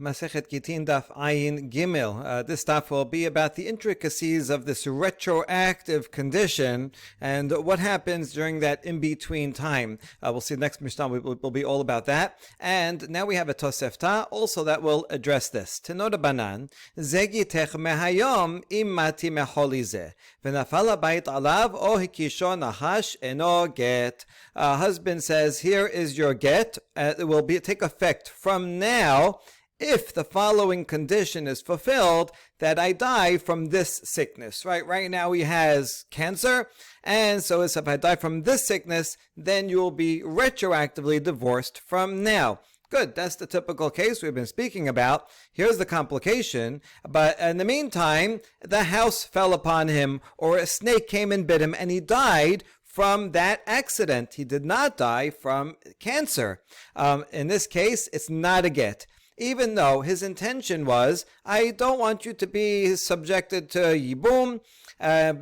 Masechet Gittin Daf Ayin Gimel. This daf will be about the intricacies of this retroactive condition and what happens during that in-between time. We'll see the next Mishnah will be all about that. And now we have a Tosefta also that will address this. Tenor Banan, Zegitech mehayom imati meholize, v'nafal habayit alav o hikisho nahash eno get. Husband says, here is your get. It will take effect from now if the following condition is fulfilled, that I die from this sickness. Right now he has cancer, and so if I die from this sickness, then you will be retroactively divorced from now. Good, that's the typical case we've been speaking about. Here's the complication, but in the meantime, the house fell upon him, or a snake came and bit him, and he died from that accident. He did not die from cancer. In this case, it's not a get. Even though his intention was, I don't want you to be subjected to yibum,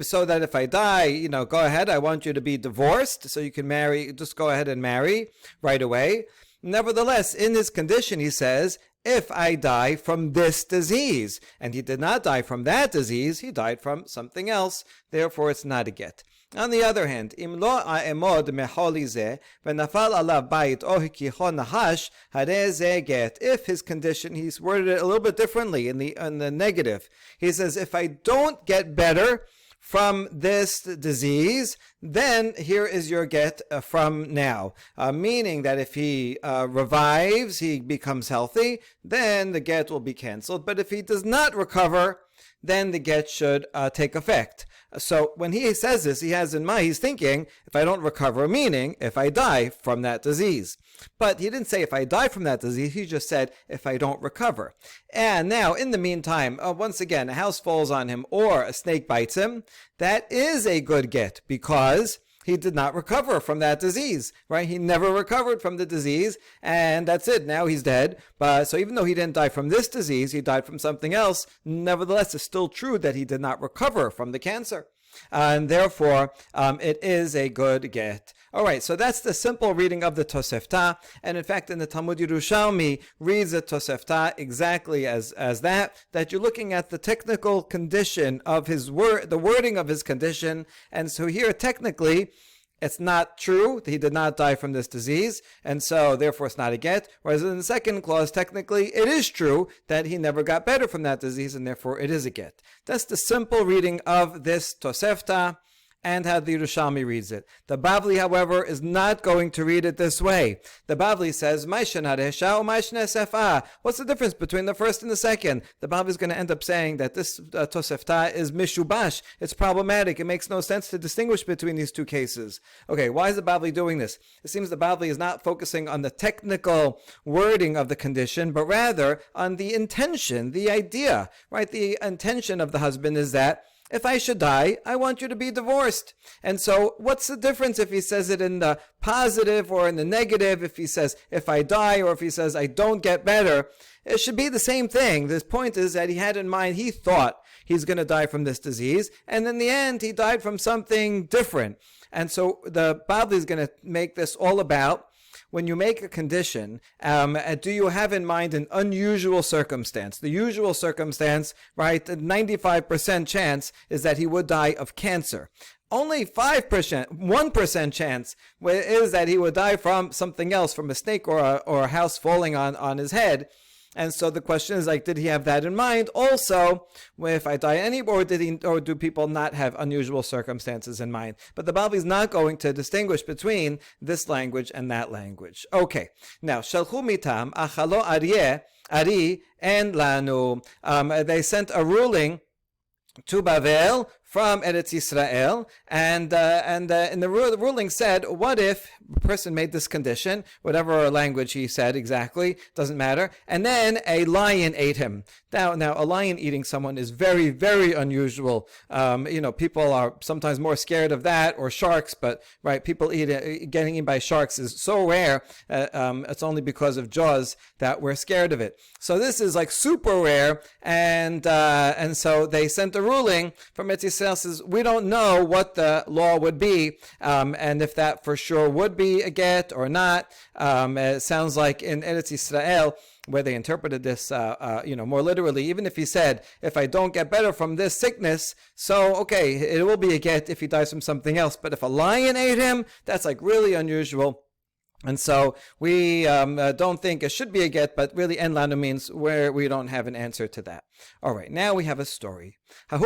so that if I die, go ahead, I want you to be divorced, so you can marry, just go ahead and marry right away. Nevertheless, in his condition, he says, if I die from this disease, and he did not die from that disease, he died from something else, therefore it's not a get. On the other hand, im lo a'emod meholi ze v'nafal alav bayit o hikicho nahash hareh ze get. If his condition, he's worded it a little bit differently in the negative. He says, if I don't get better from this disease, then here is your get from now. Meaning that if he revives, he becomes healthy, then the get will be canceled. But if he does not recover, then the get should take effect. So when he says this, he has in mind, he's thinking, if I don't recover, meaning if I die from that disease. But he didn't say if I die from that disease, he just said if I don't recover. And now, in the meantime, once again, a house falls on him or a snake bites him, that is a good get because he did not recover from that disease, right? He never recovered from the disease, and that's it. Now he's dead. But so even though he didn't die from this disease, he died from something else. Nevertheless, it's still true that he did not recover from the cancer. And therefore, it is a good get. All right, so that's the simple reading of the Tosefta. And in fact, in the Talmud Yerushalmi, reads the Tosefta exactly as that you're looking at the technical condition of his word, the wording of his condition. And so here, technically, it's not true. He did not die from this disease, and so therefore it's not a get. Whereas in the second clause, technically, it is true that he never got better from that disease, and therefore it is a get. That's the simple reading of this Tosefta and how the Yerushalmi reads it. The Bavli, however, is not going to read it this way. The Bavli says, what's the difference between the first and the second? The Bavli is going to end up saying that this Tosefta is mishubash. It's problematic. It makes no sense to distinguish between these two cases. Okay, why is the Bavli doing this? It seems the Bavli is not focusing on the technical wording of the condition, but rather on the intention, the idea, right? The intention of the husband is that if I should die, I want you to be divorced. And so what's the difference if he says it in the positive or in the negative? If he says, if I die, or if he says, I don't get better, it should be the same thing. This point is that he had in mind, he thought he's going to die from this disease. And in the end, he died from something different. And so the Bavli is going to make this all about, when you make a condition, do you have in mind an unusual circumstance? The usual circumstance, right, 95% chance is that he would die of cancer. Only 5%, 1% chance is that he would die from something else, from a snake or a house falling on his head. And so the question is, did he have that in mind? Also, if I die or do people not have unusual circumstances in mind? But the Bavli is not going to distinguish between this language and that language. Okay. Now, Shalchu mitam achalo ari and lanu. They sent a ruling to Bavel from Eretz Yisrael, and in the ruling said, what if a person made this condition, whatever language he said exactly, doesn't matter, and then a lion ate him. Now a lion eating someone is very, very unusual. People are sometimes more scared of that, or sharks, but right, people getting eaten by sharks is so rare. It's only because of Jaws that we're scared of it. So this is super rare, and so they sent a ruling from Eretz Yisrael. Says we don't know what the law would be, and if that for sure would be a get or not. It sounds like in Eretz Yisrael, where they interpreted this, more literally. Even if he said, if I don't get better from this sickness, so okay, it will be a get if he dies from something else. But if a lion ate him, that's like really unusual. And so we don't think it should be a get, but really en lanu means where we don't have an answer to that. All right, now we have a story. The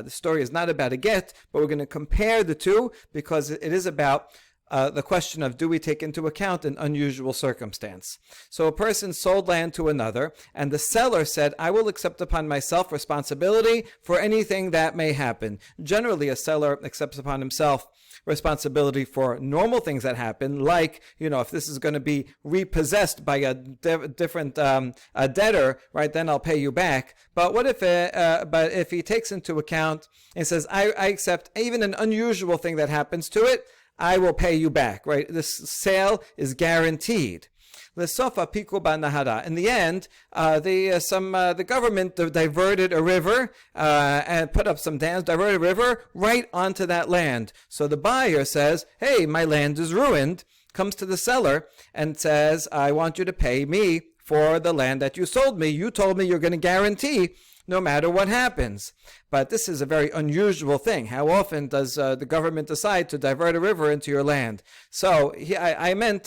story is not about a get, but we're going to compare the two because it is about the question of, do we take into account an unusual circumstance? So a person sold land to another, and the seller said, I will accept upon myself responsibility for anything that may happen. Generally, a seller accepts upon himself responsibility for normal things that happen, like, if this is going to be repossessed by a different a debtor, right, then I'll pay you back. But what if but if he takes into account and says, I accept even an unusual thing that happens to it, I will pay you back, right? This sale is guaranteed. In the end, the government diverted a river and put up some dams, diverted a river right onto that land. So the buyer says, hey, my land is ruined, comes to the seller and says, I want you to pay me for the land that you sold me. You told me you're going to guarantee no matter what happens. But this is a very unusual thing. How often does the government decide to divert a river into your land? So I meant,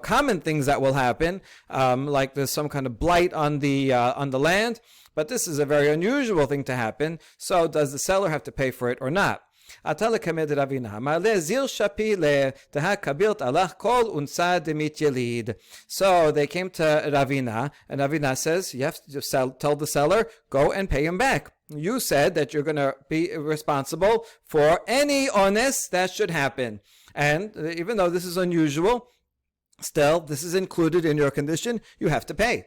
common things that will happen, like there's some kind of blight on the land. But this is a very unusual thing to happen. So does the seller have to pay for it or not? So they came to Ravina, and Ravina says, you have to tell the seller, go and pay him back. You said that you're going to be responsible for any onus that should happen. And even though this is unusual, still, this is included in your condition, you have to pay.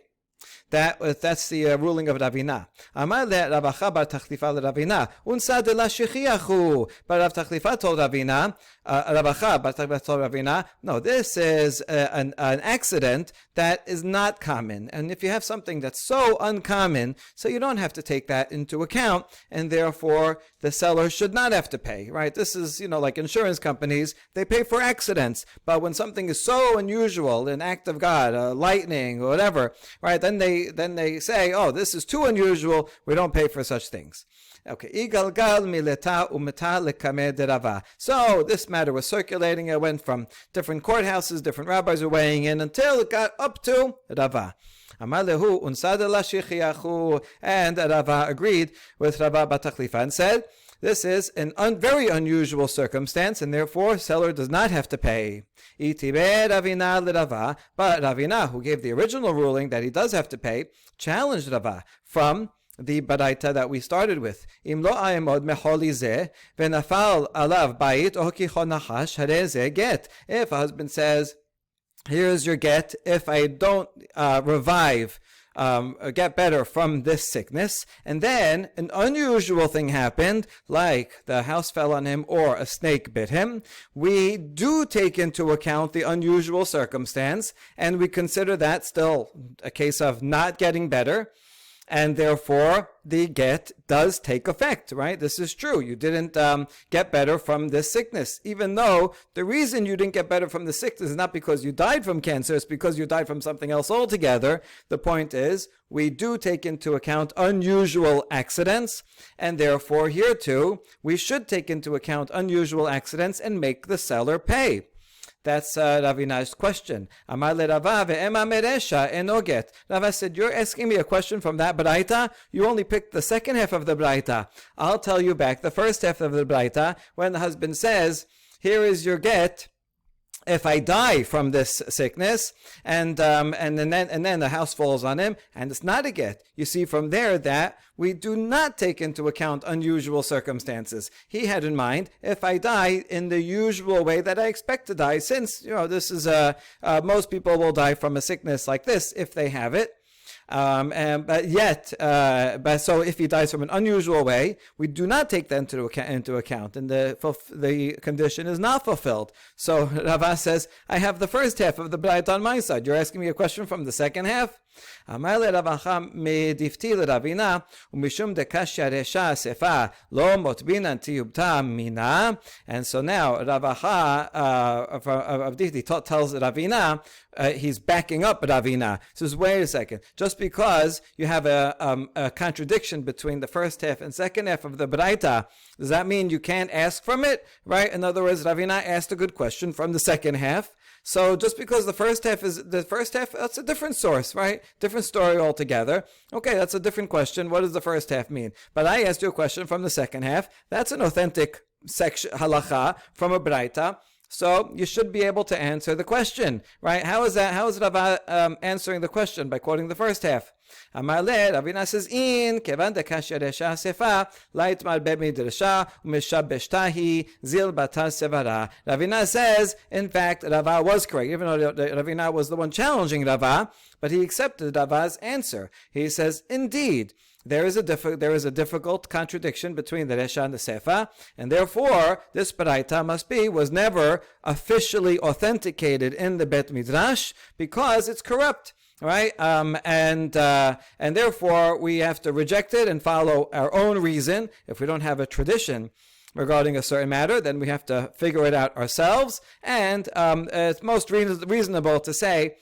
That's the ruling of Ravina. Amar le Ravacha bar Tachlifa le Ravina, unsa de la shechiachu. But Rav Tachlifa told Ravina, Ravacha bar Tachlifa told Ravina, no, this is an accident that is not common. And if you have something that's so uncommon, so you don't have to take that into account, and therefore the seller should not have to pay, right? This is, like insurance companies, they pay for accidents. But when something is so unusual, an act of God, lightning, or whatever, right, then they say, oh, this is too unusual, we don't pay for such things. Okay. So this matter was circulating. It went from different courthouses, different rabbis were weighing in until it got up to Rava. And Rava agreed with Rava bar Tachlifa and said, this is a very unusual circumstance, and therefore seller does not have to pay. But Ravina, who gave the original ruling that he does have to pay, challenged Rava from the baraita that we started with. If a husband says, here's your get, if I don't get better from this sickness, and then an unusual thing happened, like the house fell on him or a snake bit him, we do take into account the unusual circumstance, and we consider that still a case of not getting better, and therefore the get does take effect, right? This is true. You didn't get better from this sickness, even though the reason you didn't get better from the sickness is not because you died from cancer, it's because you died from something else altogether. The point is, we do take into account unusual accidents, and therefore here too, we should take into account unusual accidents and make the seller pay. That's Ravina's question. Amar le Rava ve'ema meresha enoget. Rava said, you're asking me a question from that braita? You only picked the second half of the braita. I'll tell you back the first half of the braita, when the husband says, here is your get, if I die from this sickness, and then the house falls on him, and it's not a get. You see from there that we do not take into account unusual circumstances. He had in mind, if I die in the usual way that I expect to die, since this is most people will die from a sickness like this if they have it. So if he dies from an unusual way, we do not take that into account, and the condition is not fulfilled. So Rava says, I have the first half of the braita on my side. You're asking me a question from the second half? אמר לרבחה מדפתי לרבינה, ומשום דקשיא רשע אספה לא מוטבינן תיובתא מינה. And so now Ravacha of Difti tells Ravina, he's backing up Ravina. Says, wait a second, just because you have a contradiction between the first half and second half of the Braita, does that mean you can't ask from it? Right? In other words, Ravina asked a good question from the second half. So just because the first half, that's a different source, right? Different story altogether. Okay, that's a different question. What does the first half mean? But I asked you a question from the second half. That's an authentic section halacha from a Braita. So you should be able to answer the question, right? How is that? How is Rava answering the question? By quoting the first half. Amar le, Ravina says, in kevan dekashya resha sefa, laitmar be midrasha, umeshabeshtahi zil batar sevara. Ravina says, in fact, Rava was correct, even though Ravina was the one challenging Rava, but he accepted Rava's answer. He says, indeed, there is a difficult contradiction between the Resha and the Sefa, and therefore this Baraita was never officially authenticated in the Bet Midrash because it's corrupt, right? And therefore we have to reject it and follow our own reason. If we don't have a tradition regarding a certain matter, then we have to figure it out ourselves. And it's most reasonable to say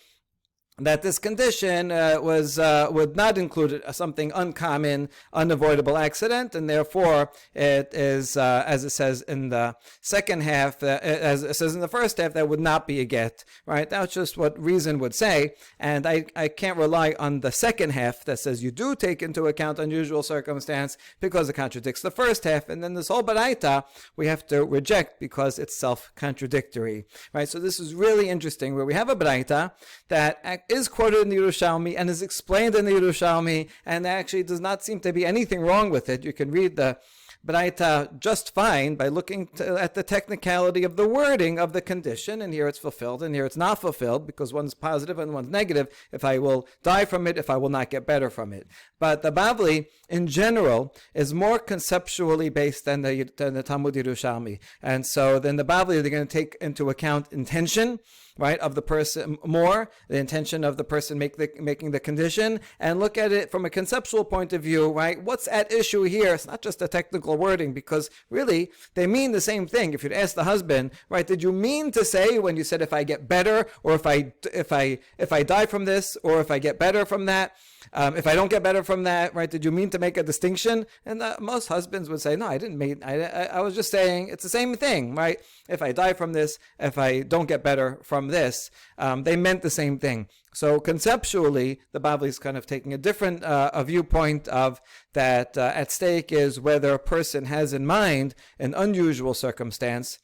that this condition would not include something uncommon, unavoidable accident, and therefore it is, as it says in the second half, as it says in the first half, that would not be a get, right? That's just what reason would say, and I can't rely on the second half that says you do take into account unusual circumstance because it contradicts the first half, and then this whole baraita we have to reject because it's self-contradictory, right? So this is really interesting, where we have a baraita that is quoted in the Yerushalmi and is explained in the Yerushalmi, and actually does not seem to be anything wrong with it. You can read the Braita just fine by looking at the technicality of the wording of the condition, and here it's fulfilled and here it's not fulfilled because one's positive and one's negative. If I will die from it, if I will not get better from it. But the Bavli in general is more conceptually based than the Talmud Yerushalmi, and so then the Bavli, they're going to take into account intention, right, of the person more, the intention of the person making the condition, and look at it from a conceptual point of view, right? What's at issue here? It's not just a technical wording, because really they mean the same thing. If you'd ask the husband, right, did you mean to say when you said if I get better, or if I die from this, or if I get better from that? If I don't get better from that, right, did you mean to make a distinction? And most husbands would say, no, I didn't mean, I was just saying it's the same thing, right? If I die from this, if I don't get better from this, they meant the same thing. So conceptually, the Bavli is kind of taking a different viewpoint of that at stake is whether a person has in mind an unusual circumstance.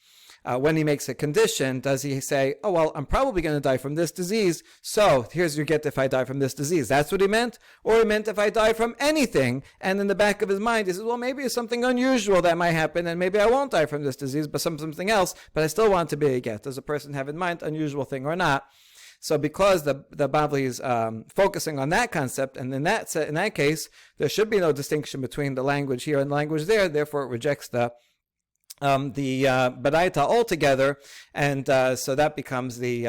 When he makes a condition, does he say, oh, well, I'm probably going to die from this disease, so here's your get if I die from this disease. That's what he meant? Or he meant if I die from anything, and in the back of his mind he says, well, maybe it's something unusual that might happen, and maybe I won't die from this disease, but something else, but I still want to be a get. Does a person have in mind unusual thing or not? So because the Bavli is focusing on that concept, and in that case, there should be no distinction between the language here and the language there, therefore it rejects the Baraita altogether, and so that becomes the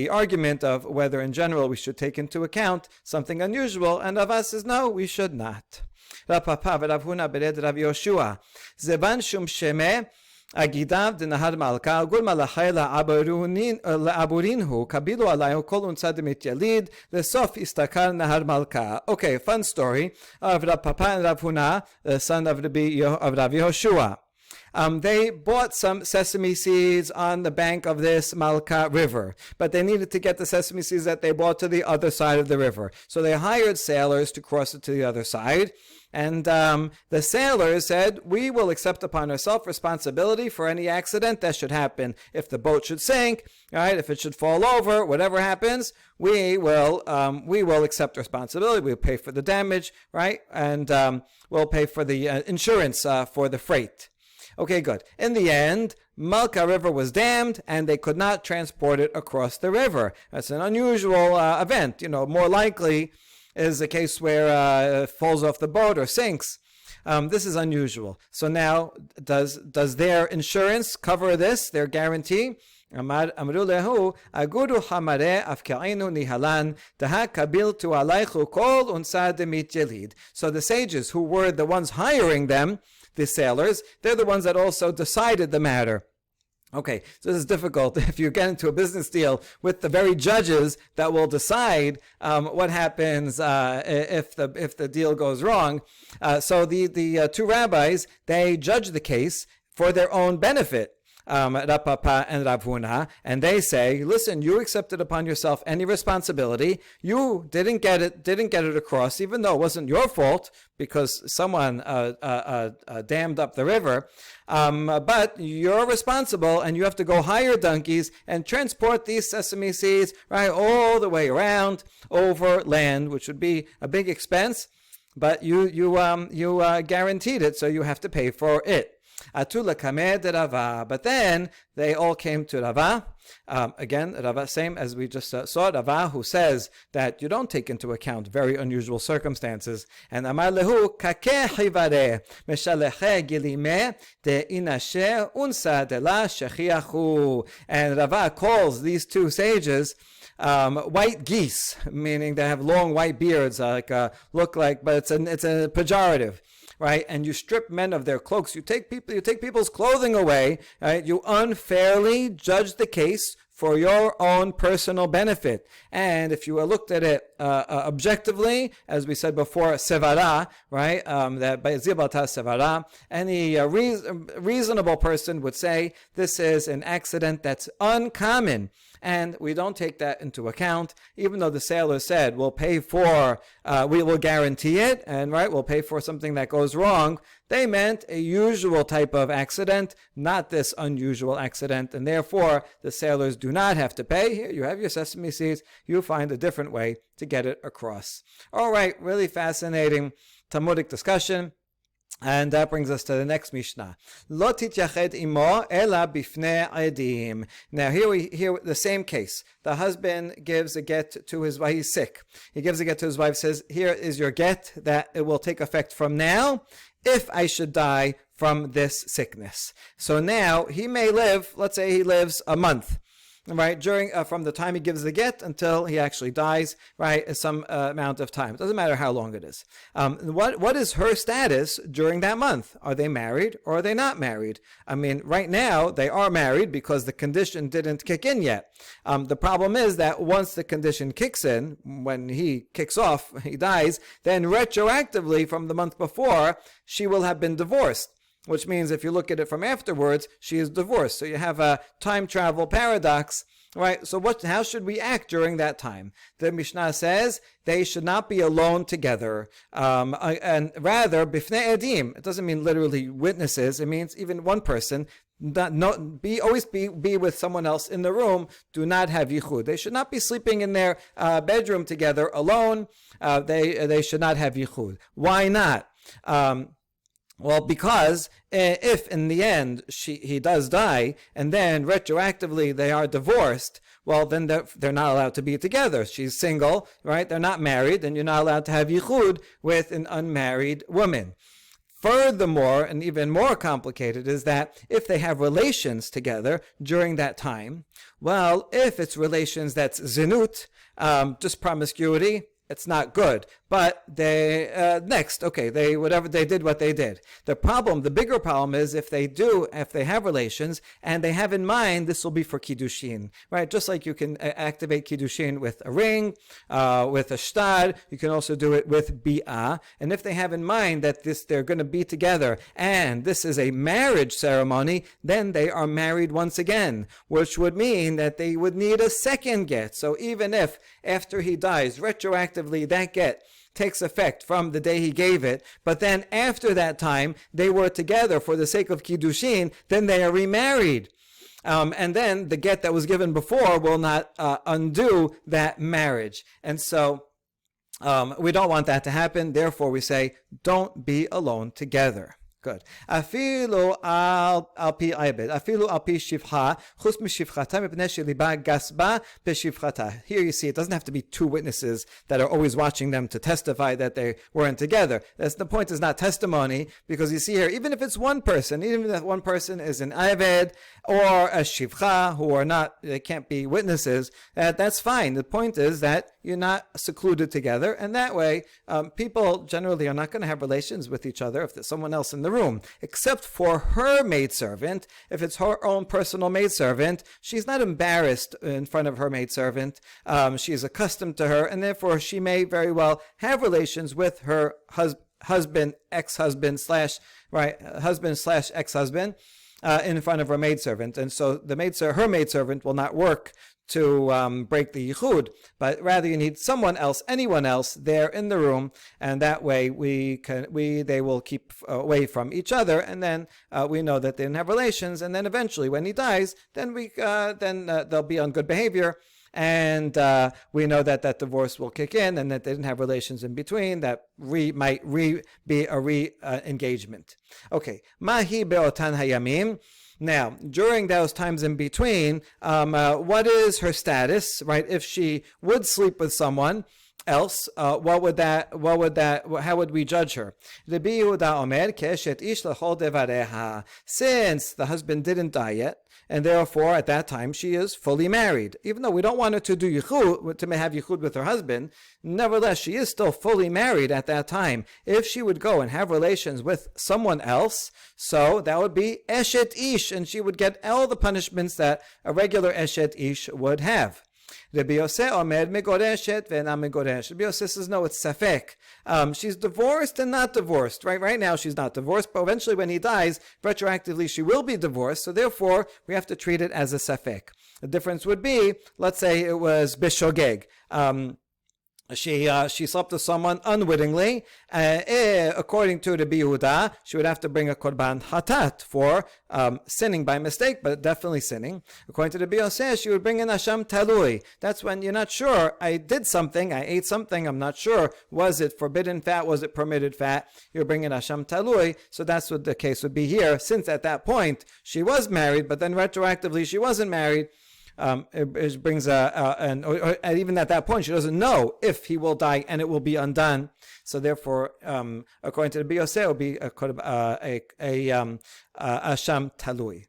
argument of whether in general we should take into account something unusual, and Rava says no, we should not. Rav Papa v'Rav Huna bered Rav Yoshua zevan shum sheme agidav d'nahar malka gul malachay la'aburinhu kabilu alayu kol untzad mityalid lesof istakar nahar malka. Okay, fun story of Rav Papa and Rav Huna, the son of Rav Yoshua. They bought some sesame seeds on the bank of this Malka river, but they needed to get the sesame seeds that they bought to the other side of the river. So they hired sailors to cross it to the other side. And the sailors said, we will accept upon ourselves responsibility for any accident that should happen. If the boat should sink, right, if it should fall over, whatever happens, we will accept responsibility. We'll pay for the damage, right, and we'll pay for the insurance for the freight. Okay, good. In the end, Malka River was dammed, and they could not transport it across the river. That's an unusual event. More likely is a case where it falls off the boat or sinks. This is unusual. So now, does their insurance cover this, their guarantee? אמרו להו, אגודו חמרה אפקענו ניהלן, דהה קבילתו עליכו כל אונסה דמית יליד. So the sages who were the ones hiring them, the sailors, they're the ones that also decided the matter. Okay, so this is difficult if you get into a business deal with the very judges that will decide what happens if the deal goes wrong. So the two rabbis, they judge the case for their own benefit. Rav Papa and Rav Huna, and they say, listen, you accepted upon yourself any responsibility. You didn't get it across, even though it wasn't your fault because someone dammed up the river. But you're responsible, and you have to go hire donkeys and transport these sesame seeds right all the way around over land, which would be a big expense. But you guaranteed it, so you have to pay for it. Atula kamed Rava. But then they all came to Rava. Again, Rava, same as we just saw, Rava, who says that you don't take into account very unusual circumstances. And Amar lehu kakeh hivare meshaleche gilime de inashe unsa de la shechiachu. And Rava calls these two sages white geese, meaning they have long white beards, look like, but it's a pejorative. Right, and you strip men of their cloaks. You take people's clothing away. Right, you unfairly judge the case for your own personal benefit. And if you looked at it objectively, as we said before, sevara, right, that by zibata sevara, any reasonable person would say this is an accident that's uncommon. And we don't take that into account, even though the sailor said we'll pay for, we will guarantee it, and right, we'll pay for something that goes wrong. They meant a usual type of accident, not this unusual accident, and therefore the sailors do not have to pay. Here you have your sesame seeds. You find a different way to get it across. All right, really fascinating Talmudic discussion. And that brings us to the next Mishnah. Lo tityached imo ela bifnei edim. Now here we hear the same case. The husband gives a get to his wife. He's sick. He gives a get to his wife, says, here is your get that it will take effect from now if I should die from this sickness. So now he may live, let's say he lives a month. Right, during from the time he gives the get until he actually dies, right, is some amount of time. It doesn't matter how long it is. What is her status during that month? Are they married or are they not married? I mean, right now they are married because the condition didn't kick in yet. The problem is that once the condition kicks in, when he kicks off, he dies, then retroactively from the month before, she will have been divorced. Which means if you look at it from afterwards, she is divorced. So you have a time travel paradox, right? So how should we act during that time? The Mishnah says they should not be alone together, and rather bifnei edim. It doesn't mean literally witnesses. It means even one person. Always be with someone else in the room. Do not have yichud. They should not be sleeping in their bedroom together alone. They should not have yichud. Why not? Well, because if in the end he does die, and then retroactively they are divorced, well, then they're not allowed to be together. She's single, right? They're not married, and you're not allowed to have yichud with an unmarried woman. Furthermore, and even more complicated, is that if they have relations together during that time, well, if it's relations that's zinut, just promiscuity, it's not good. But they did what they did. The bigger problem is if they have relations and they have in mind this will be for kiddushin, right? Just like you can activate kiddushin with a ring, with a shtad, you can also do it with bi'ah. And if they have in mind that they're going to be together and this is a marriage ceremony, then they are married once again, which would mean that they would need a second get. So even if after he dies, retroactively that get takes effect from the day he gave it, but then after that time they were together for the sake of kiddushin, then they are remarried. And then the get that was given before will not undo that marriage. And so we don't want that to happen. Therefore we say, don't be alone together. Good. Afilu al pi aibed. Afilu al pi shivcha. Chus mishivchata mipnei sheliba gasba b'shivchata. Here you see it doesn't have to be two witnesses that are always watching them to testify that they weren't together. That's the point. Is not testimony, because you see here, even if it's one person, even if that one person is an aibed or a shivcha who are not, they can't be witnesses, that's fine. The point is that you're not secluded together, and that way people generally are not going to have relations with each other if there's someone else in the room, except for her maidservant. If it's her own personal maidservant, she's not embarrassed in front of her maidservant. She's accustomed to her, and therefore she may very well have relations with her husband, ex-husband slash ex-husband in front of her maidservant. And so her maidservant will not work to break the yichud, but rather you need anyone else there in the room, and that way they will keep away from each other, and then we know that they didn't have relations, and then eventually when he dies, then they'll be on good behavior, and we know that divorce will kick in, and that they didn't have relations in between. That might be a re-engagement. Okay, mahi beotan hayamim. Now, during those times in between, what is her status, right? If she would sleep with someone else, how would we judge her? Since the husband didn't die yet, and therefore at that time she is fully married. Even though we don't want her to do yichud, to have yichud with her husband, nevertheless she is still fully married at that time. If she would go and have relations with someone else, so that would be eshet ish, and she would get all the punishments that a regular eshet ish would have. Rabbi Yosef omer megoreshet ve'ena megoresh. Rabbi Yosef says no, it's safek. She's divorced and not divorced. Right now she's not divorced, but eventually when he dies, retroactively she will be divorced. So therefore we have to treat it as a safek. The difference would be, let's say it was bishogeg. She slept with someone unwittingly. According to the Yehuda, she would have to bring a korban hatat for sinning by mistake, but definitely sinning. According to the Yosef, she would bring an asham talui. That's when you're not sure. I did something, I ate something, I'm not sure. Was it forbidden fat? Was it permitted fat? You're bringing asham talui. So that's what the case would be here. Since at that point she was married, but then retroactively she wasn't married. It brings and even at that point she doesn't know if he will die and it will be undone. So therefore, according to the Yosef, it will be a asham talui.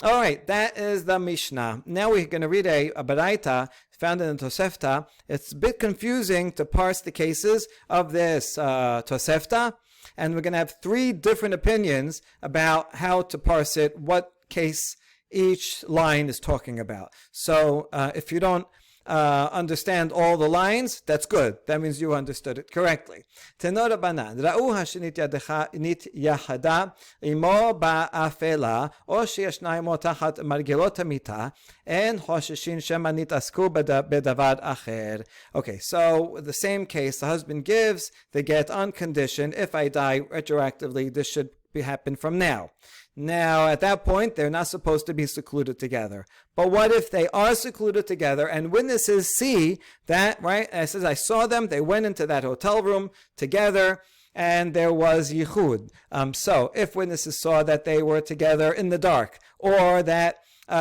All right, that is the Mishnah. Now we're going to read a baraita found in the Tosefta. It's a bit confusing to parse the cases of this Tosefta, and we're going to have three different opinions about how to parse it, what case each line is talking about. So if you don't understand all the lines, that's good. That means you understood it correctly. Tenora banan ra'u hashinit yahada imo ba'afela o sheyashnayim tachat margelot hamita and hosheshin shemanit asku bedavad acher. Okay, so the same case, the husband gives the get on condition, if I die retroactively, this should happen from now. Now, at that point, they're not supposed to be secluded together. But what if they are secluded together and witnesses see that, right? It says, I saw them, they went into that hotel room together, and there was yichud. So, if witnesses saw that they were together in the dark, or that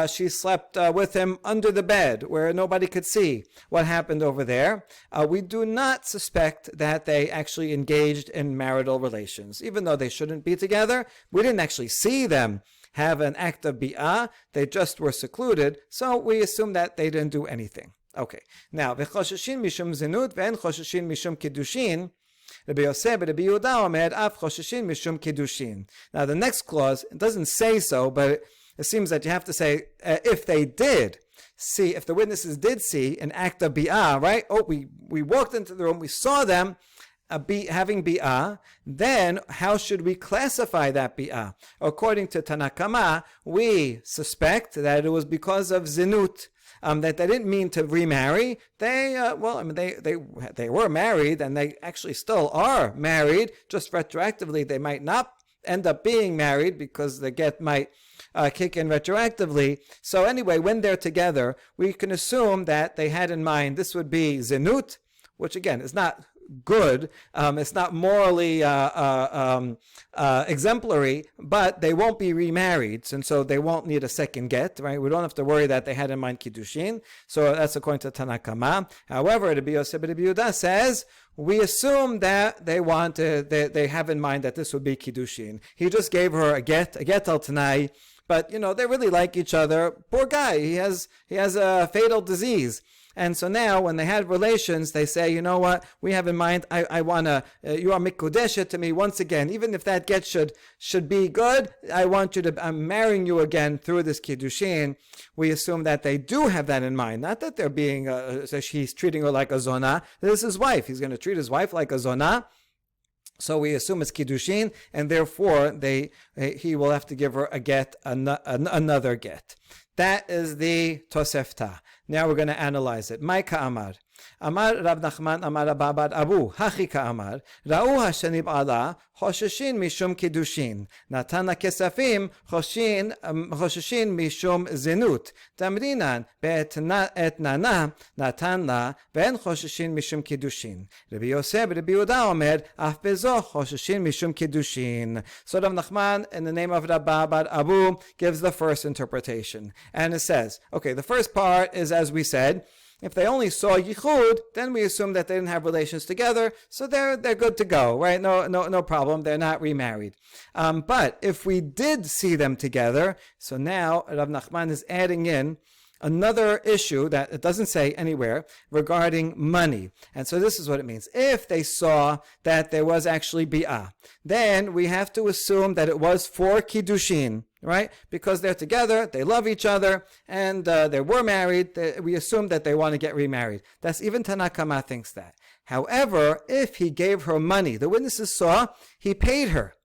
she slept with him under the bed where nobody could see what happened over there, we do not suspect that they actually engaged in marital relations. Even though they shouldn't be together, we didn't actually see them have an act of bi'ah, they just were secluded, so we assume that they didn't do anything. Okay, now, v'chosheshin mishum zinut ve'en chosheshin mishum kiddushin. Rabbi Yosef, Rabbi Yehuda omer af chosheshin mishum kiddushin. Now, the next clause, it doesn't say so, but it seems that you have to say, if they did see, if the witnesses did see an act of bi'ah, right? Oh, we walked into the room, we saw them having bi'ah, then how should we classify that bi'ah? According to Tanakama, we suspect that it was because of zinut, that they didn't mean to remarry. They were married, and they actually still are married. Just retroactively, they might not end up being married because the get might kick in retroactively. So anyway, when they're together, we can assume that they had in mind this would be zinut, which again is not good. It's not morally exemplary, but they won't be remarried, and so they won't need a second get, right? We don't have to worry that they had in mind Kiddushin. So that's according to Tanakama. However, Rabbi Yosef Rabbi Yehuda says, we assume that they have in mind that this would be Kiddushin. He just gave her a get al Tanai, but they really like each other. Poor guy, he has a fatal disease. And so now when they had relations, they say, you know what, we have in mind, I want to, you are mikudeshet to me once again. Even if that get should be good, I want you to, I'm marrying you again through this kiddushin. We assume that they do have that in mind. Not that they're being, he's treating her like a zona. This is his wife. He's going to treat his wife like a zona. So we assume it's kiddushin, and therefore he will have to give her a get, another get. That is the Tosefta. Now we're going to analyze it. Mai ka'amar. Amar Rav Nachman Amar Abba bar Abu Hachi ka'amar Ra'u hashani b'ala Chosheshin mishum kiddushin Natana kesafim Choshishin mishum zenut Tamrinan be'et nana Natan la Ve'en Chosheshin mishum kiddushin Rabbi Yosef Rabbi Yehuda Omer Af bezo Chosheshin mishum kiddushin. So Rav Nachman, in the name of Rabba bar Abu, gives the first interpretation. And it says, okay, the first part is, as we said, if they only saw yichud, then we assume that they didn't have relations together, so they're good to go, right? No problem. They're not remarried. But if we did see them together, so now Rav Nachman is adding in another issue that it doesn't say anywhere regarding money. And so this is what it means. If they saw that there was actually bi'ah, then we have to assume that it was for kiddushin, right? Because they're together, they love each other, and they were married. We assume that they want to get remarried. That's even Tanakama thinks that. However, if he gave her money, the witnesses saw he paid her.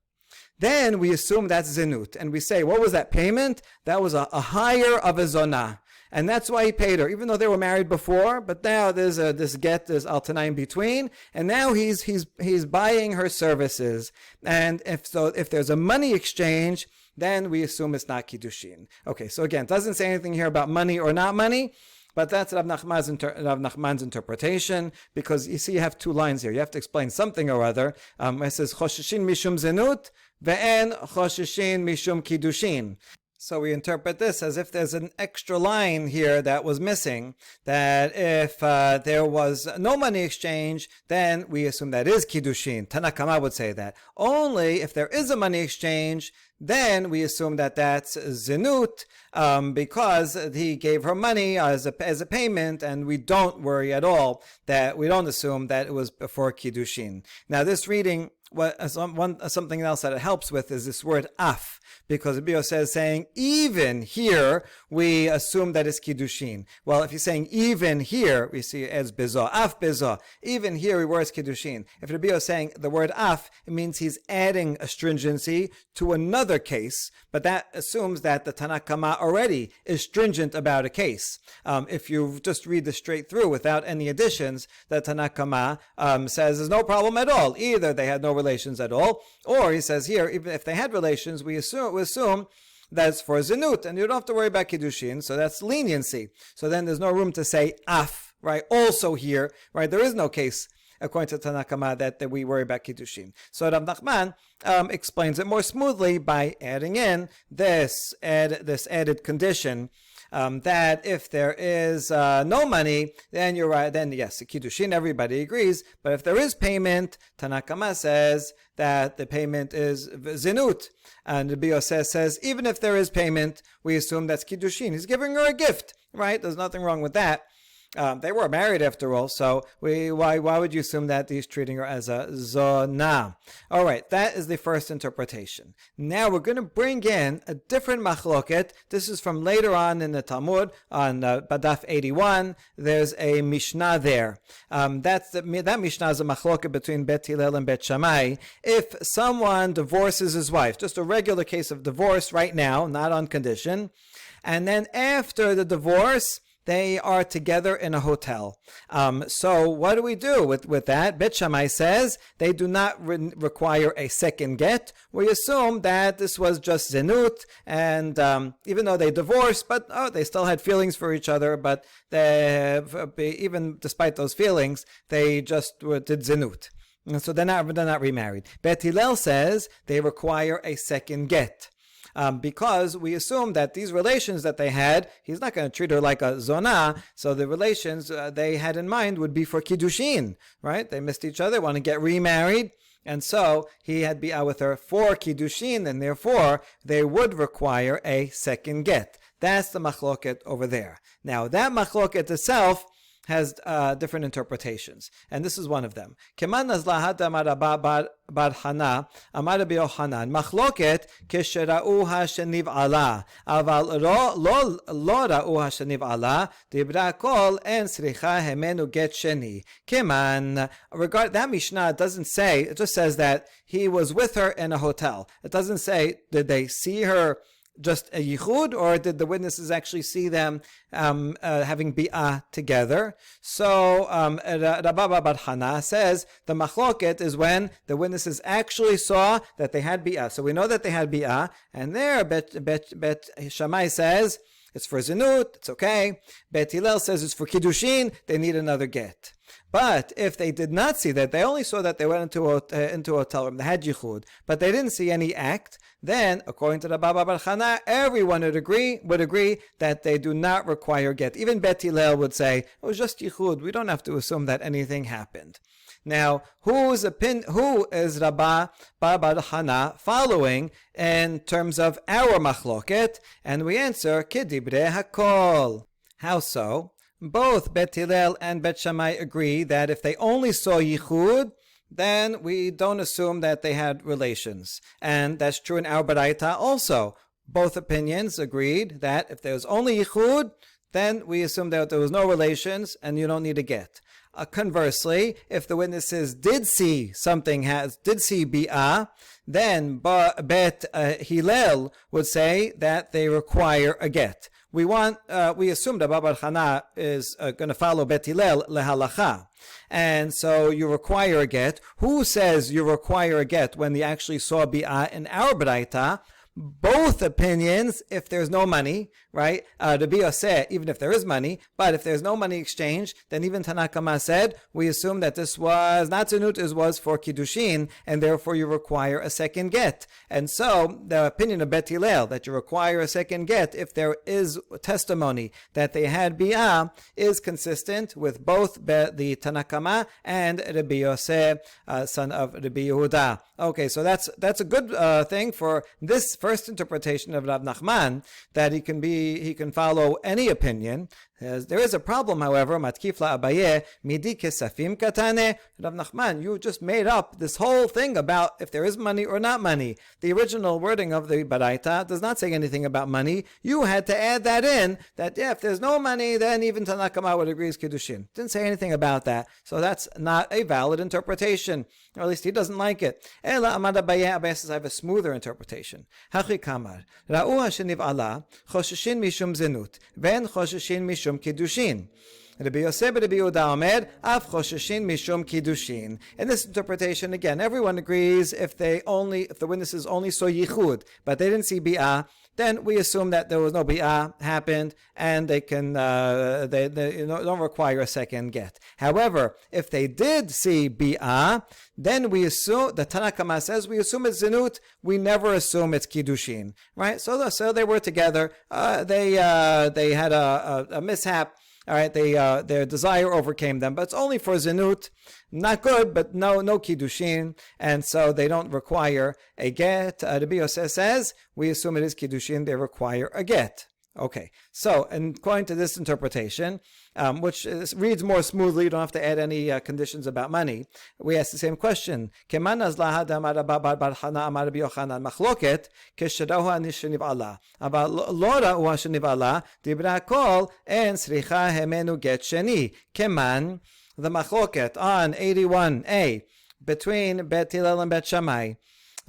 Then we assume that's zenut, and we say, what was that payment? That was a hire of a zonah. And that's why he paid her, even though they were married before. But now there's this get, there's altanai in between, and now he's buying her services. And if there's a money exchange, then we assume it's not kiddushin. Okay, so again, it doesn't say anything here about money or not money, but that's Rav Nachman's interpretation, because you see, you have two lines here. You have to explain something or other. It says Chosheshin mishum zenut ve'en Chosheshin mishum kiddushin. So we interpret this as if there's an extra line here that was missing, that if there was no money exchange, then we assume that is kiddushin. Tanakama would say that. Only if there is a money exchange, then we assume that that's zenut, because he gave her money as a payment, and we don't worry at all that we don't assume that it was before kiddushin. Now this reading, something else that it helps with is this word af, because Rabbi Yosef is saying even here we assume that it's kiddushin. Well, if he's saying even here, we see it as bezo, af bezo. Even here we were as kiddushin. If Rabbi Yosef is saying the word af, it means he's adding a stringency to another case, but that assumes that the Tanakama already is stringent about a case. If you just read this straight through without any additions, the Tanakama says there's no problem at all. Either they had no relations at all, or he says here, even if they had relations, we assume that's for zenut, and you don't have to worry about kiddushin, so that's leniency. So then there's no room to say af, right? Also here, right? There is no case, according to Tanakama, that we worry about kiddushin. So Rav Nachman explains it more smoothly by adding in this added condition, that if there is no money, then you're right. Then yes, kiddushin, everybody agrees. But if there is payment, Tanakama says that the payment is zenut, and Rabbi Yosef says even if there is payment, we assume that's kiddushin. He's giving her a gift, right? There's nothing wrong with that. They were married after all, so why would you assume that he's treating her as a zona? All right, that is the first interpretation. Now we're going to bring in a different machloket. This is from later on in the Talmud, on Badaf 81. There's a Mishnah there. That Mishnah is a machloket between Bet Hillel and Bet Shammai. If someone divorces his wife, just a regular case of divorce right now, not on condition, and then after the divorce, they are together in a hotel. So what do we do with that? Bet Shammai says they do not require a second get. We assume that this was just zinut, and even though they divorced, but they still had feelings for each other, but even despite those feelings, they just did zinut. And so they're not remarried. Bet Hillel says they require a second get. Because we assume that these relations that they had, he's not going to treat her like a zona, so the relations they had in mind would be for kiddushin, right? They missed each other, want to get remarried, and so he had bi'ah with her for kiddushin, and therefore they would require a second get. That's the machloket over there. Now, that machloket itself has different interpretations, and this is one of them. Keman nazlahat amar bar Hana amar Rabbi Yochanan machloket keshera'uha sheniv'ala aval lo ra'uha sheniv'ala dibra kol en sricha hemenu get sheni. Keman, regard that Mishnah doesn't say, it just says that he was with her in a hotel. It doesn't say did they see her just a yichud, or did the witnesses actually see them having bi'ah together? So Rabba bar Hana says the machloket is when the witnesses actually saw that they had bi'ah. So we know that they had bi'ah, and there Bet Shammai says it's for zinut, it's okay. Bet Hillel says it's for kiddushin, they need another get. But if they did not see that, they only saw that they went into a hotel room, they had yichud, but they didn't see any act, then, according to the Rabba bar Hana, everyone would agree that they do not require get. Even Bet Hillel would say, it was just yichud, we don't have to assume that anything happened. Now, who is Rabba bar Hana following in terms of our machloket? And we answer, Kedibre hakol. How so? Both Bet Hillel and Bet Shammai agree that if they only saw yichud, then we don't assume that they had relations. And that's true in our Baraita also. Both opinions agreed that if there was only yichud, then we assume that there was no relations and you don't need a get. Conversely, if the witnesses did see bi'ah, then Bet Hillel would say that they require a get. We assume that Rabba bar Hana is going to follow Bet Hillel lehalacha. And so you require a get. Who says you require a get when they actually saw bi'ah in our Baraita? Both opinions, if there's no money, right? Rabbi Yosef, even if there is money, but if there's no money exchange, then even Tanakama said, we assume that this was not zinut, it was for kiddushin, and therefore you require a second get. And so the opinion of Bet Hillel that you require a second get if there is testimony that they had bi'ah is consistent with both the Tanakama and Rabbi Yosef, son of Rabbi Yehuda. Okay, so that's a good thing for this first interpretation of Rav Nachman, that he can follow any opinion. There is a problem, however. Matkifla Abaye midi kesafim katane. Rav Nachman, you just made up this whole thing about if there is money or not money. The original wording of the Baraita does not say anything about money. You had to add that in, that if there's no money, then even Tanakama would agree is kiddushin. Didn't say anything about that, so that's not a valid interpretation, or at least he doesn't like it. Ela Amad Abaye says I have a smoother interpretation. Hachi kamar ra'uha sheniv'ala choshishin mishum zenut ven choshishin mishum kiddushin. Rabbi Yosef Rabbi Yehuda Omer af choshishin mishum kiddushin. In this interpretation, again, everyone agrees if the witnesses only saw yichud, but they didn't see bi'ah, then we assume that there was no bi'ah happened, and they can they don't require a second get. However, if they did see bi'ah, then we assume, the Tanakama says, we assume it's zinut, we never assume it's kiddushin, right? So they were together, they had a mishap, all right, their desire overcame them, but it's only for zinut, not good, but no kiddushin, and so they don't require a get. Rabbi Yosef says, we assume it is kiddushin, they require a get. Okay, so according to this interpretation, which reads more smoothly, you don't have to add any conditions about money, we ask the same question. Keman azlaha damar bar Hana amar Rabbi Yochanan machloket keshadahu anishnivala aval lora uashnivala dibra kol en sricha hemenu get sheni. Keman, the machloket on 81a between Bet Hillel and Bet Shammai.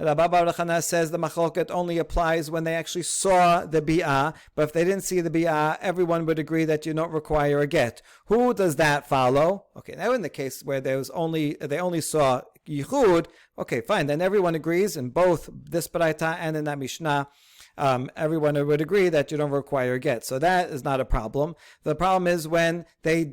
Rabba bar Chana says the machloket only applies when they actually saw the bi'ah, but if they didn't see the bi'ah, everyone would agree that you don't require a get. Who does that follow? Okay, now in the case where they only saw yichud, okay, fine, then everyone agrees in both this baraita and in that Mishnah. Everyone would agree that you don't require a get, so that is not a problem. The problem is when the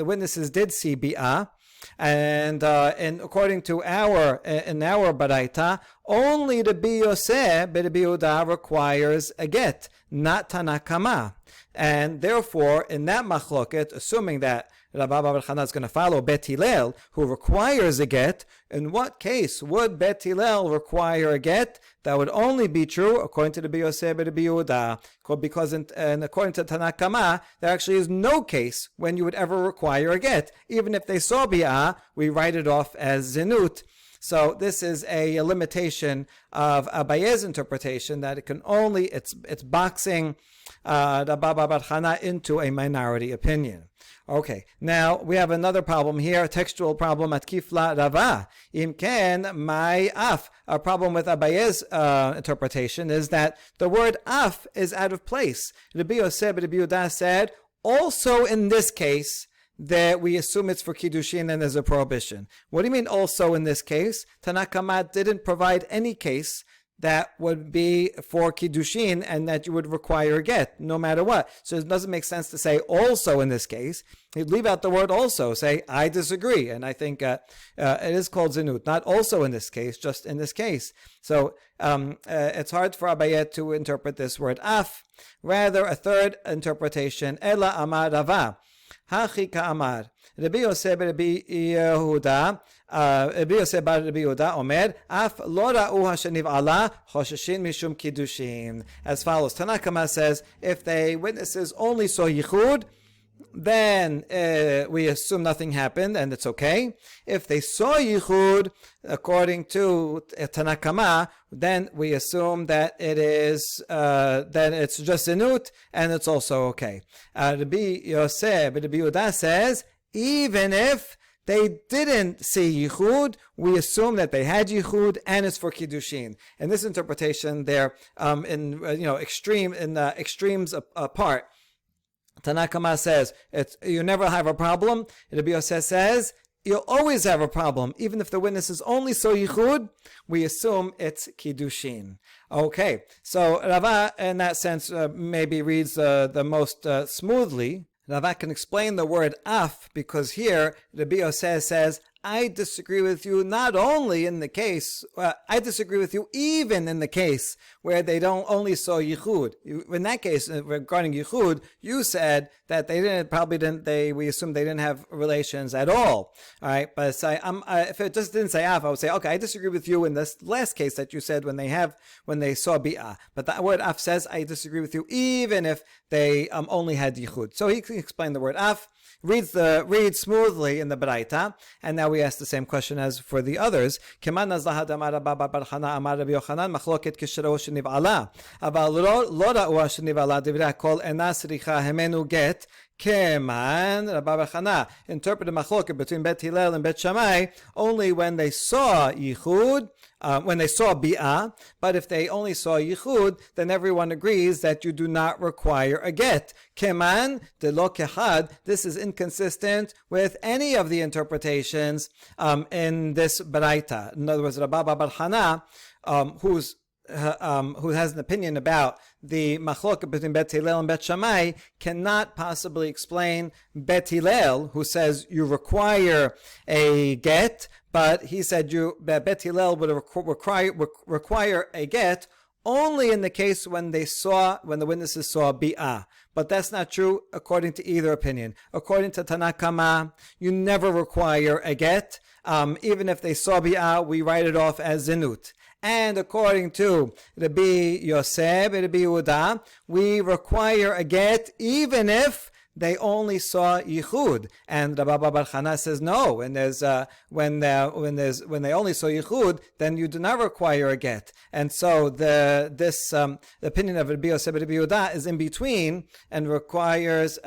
witnesses did see bi'ah, and according to our baraita, only the Bi Yoseh b'Rabbi Yehuda requires a get, not Tanakama, and therefore in that machloket, assuming that Rabba bar Chana is going to follow Bet Hillel, who requires a get, in what case would Bet Hillel require a get? That would only be true according to the Bi Yoseh b'Rabbi Yehuda, because according to Tanakama, there actually is no case when you would ever require a get. Even if they saw bi'ah, we write it off as zinut. So this is a limitation of Abaye's interpretation, that it can only, it's boxing Rabba bar Chana into a minority opinion. Okay, now we have another problem here, a textual problem at Kifla Rava. Imken my af. Our problem with Abaye's interpretation is that the word af is out of place. Rabbi Yosef Rabbi Yehuda said, also in this case, that we assume it's for Kiddushin and there's a prohibition. What do you mean also in this case? Tanakama didn't provide any case that would be for Kiddushin and that you would require a get, no matter what. So it doesn't make sense to say also in this case. You'd leave out the word also, say, I disagree. And I think it is called zinut, not also in this case, just in this case. So it's hard for Abaye to interpret this word af. Rather, a third interpretation, Ela amar Rava. Hachi ka'amar. Rabbi Yosef Rabbi Yehuda, Rabbi Yosef bar Rabbi Yehuda Omer, Af lo ra'u hasheniv'ala chosheshin mishum kiddushin. As follows, Tanakama says, if the witnesses only saw yichud, then we assume nothing happened and it's okay. If they saw yichud, according to Tanakama, then we assume that it is then it's just zinut and it's also okay. Rabbi Yosef, Rabbi Yehuda says, even if they didn't see yichud, we assume that they had yichud and it's for kiddushin. And this interpretation, they're extremes apart. Tanakama says you never have a problem. Rabbi Yosef says you'll always have a problem, even if the witnesses only saw yichud. We assume it's kiddushin. Okay, so Rava, in that sense, maybe reads the most smoothly. Rava can explain the word af, because here Rabbi Yosef says, I disagree with you not only in the case, I disagree with you even in the case where they don't only saw yichud. In that case, regarding yichud, you said that we assumed they didn't have relations at all. All right, but if it just didn't say af, I would say, okay, I disagree with you in this last case that you said when they saw bi'ah. But the word af says, I disagree with you even if they only had yichud. So he can explain the word af. Reads smoothly in the Baraita, and now we ask the same question as for the others. Keman Rabba bar Chana interpreted machloket between Bet Hillel and Bet Shammai only when they saw yichud, when they saw bi'ah. But if they only saw yichud, then everyone agrees that you do not require a get. Keman de lo kehad. This is inconsistent with any of the interpretations in this baraita. In other words, Rabba bar Chana, who has an opinion about the machlok between Bet Hillel and Bet Shammai, cannot possibly explain Bet Hillel, who says you require a get, but he said Bet Hillel would require a get only in the case when the witnesses saw bi'ah. But that's not true according to either opinion. According to Tanakama, you never require a get. Even if they saw bi'ah, we write it off as zinut. And according to Rabbi Yosef, Rabbi Yehuda, we require a get even if they only saw yichud. And Rabba bar Chana says no. When they only saw yichud, then you do not require a get. And so this opinion of Rabbi Yosef, Rabbi Yehuda is in between and requires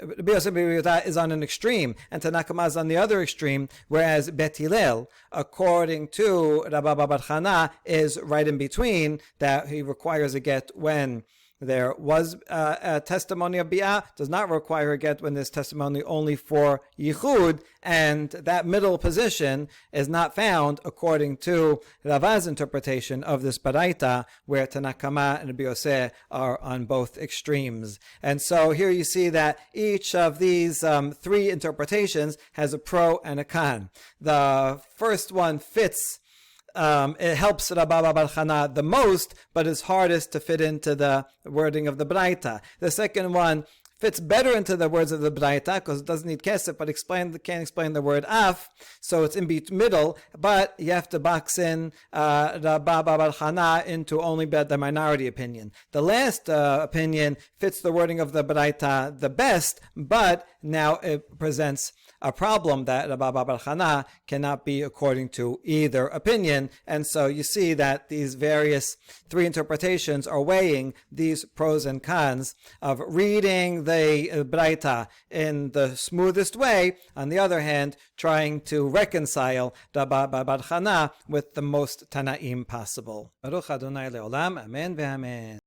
Rabbi Yosef ben Yehuda is on an extreme, and Tanna Kama is on the other extreme, whereas Bet Hillel, according to Rabba Bar Chana, is right in between, that he requires a get when there was a testimony of Bi'ah, does not require a get when there's testimony only for Yichud, and that middle position is not found according to Rava's interpretation of this Baraita, where Tanna Kama and Rabbi Yosef are on both extremes. And so here you see that each of these three interpretations has a pro and a con. The first one fits. It helps Rabba Bar Chana the most, but is hardest to fit into the wording of the Braita. The second one fits better into the words of the Braita because it doesn't need kesef, but can't explain the word af, so it's in middle, but you have to box in Rabba Bar Chana into only the minority opinion. The last opinion fits the wording of the Braita the best, but now it presents a problem that Rabba Bar Chana cannot be according to either opinion. And so you see that these various three interpretations are weighing these pros and cons of reading the Braita in the smoothest way, on the other hand, trying to reconcile Rabba Bar Chana with the most Tanaim possible. Baruch Adonai Leolam, Amen ve'amen.